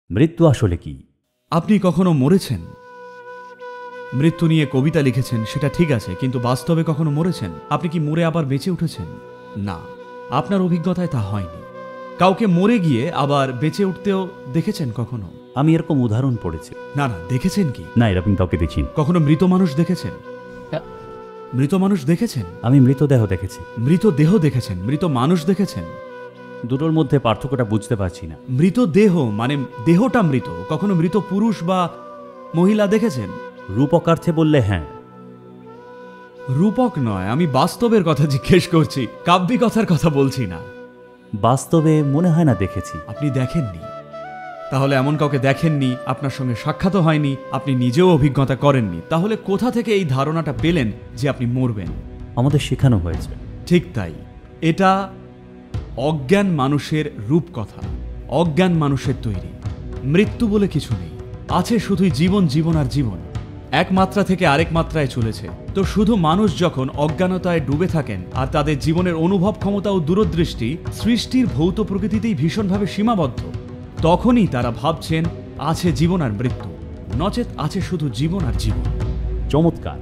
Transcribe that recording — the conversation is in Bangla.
মৃত্যু আসলে কি? আপনি কখনো মরেছেন? মৃত্যু নিয়ে কবিতা লিখেছেন, সেটা ঠিক আছে, কিন্তু বাস্তবে কখনো মরেছেন? আপনি কি মরে আবার বেঁচে উঠেছেন? না, আপনার অভিজ্ঞতায় তা হয়নি। কাউকে মরে গিয়ে আবার বেঁচে উঠতেও দেখেছেন কখনো? আমি এরকম উদাহরণ পড়েছি। না না, দেখেছেন কি? না, এরকম কাউকে দেখিনি। কখনো মৃত মানুষ দেখেছেন? মৃত মানুষ দেখেছেন? আমি মৃতদেহ দেখেছি। মৃতদেহ দেখেছেন? মৃত মানুষ দেখেছেন? দুটোর মধ্যে পার্থক্যটা বুঝতে পারছি না। মৃতদেহ মানে দেহটা মৃত। কখনো মৃত পুরুষ বা মহিলা দেখেছেন? রূপকার্থে বললে হ্যাঁ। রূপক নয়, আমি বাস্তবের কথা জিজ্ঞেস করছি, কাব্যিকতার কথা বলছি না। বাস্তবে মনে হয় না দেখেছি। আপনি দেখেননি? তাহলে এমন কাউকে দেখেননি, আপনার সঙ্গে সাক্ষাৎ হয়নি, আপনি নিজেও অভিজ্ঞতা করেননি, তাহলে কোথা থেকে এই ধারণাটা পেলেন যে আপনি মরবেন? আমাদের শেখানো হয়েছে। ঠিক তাই, এটা অজ্ঞান মানুষের রূপকথা, অজ্ঞান মানুষের তৈরি। মৃত্যু বলে কিছু নেই, আছে শুধুই জীবন, জীবন আর জীবন। এক মাত্রা থেকে আরেক মাত্রায় চলেছে। তো শুধু মানুষ যখন অজ্ঞানতায় ডুবে থাকেন আর তাদের জীবনের অনুভব ক্ষমতা ও দূরদৃষ্টি সৃষ্টির ভৌত প্রকৃতিতেই ভীষণভাবে সীমাবদ্ধ, তখনই তারা ভাবছেন আছে জীবন আর মৃত্যু, নচেত আছে শুধু জীবন আর জীবন। চমৎকার।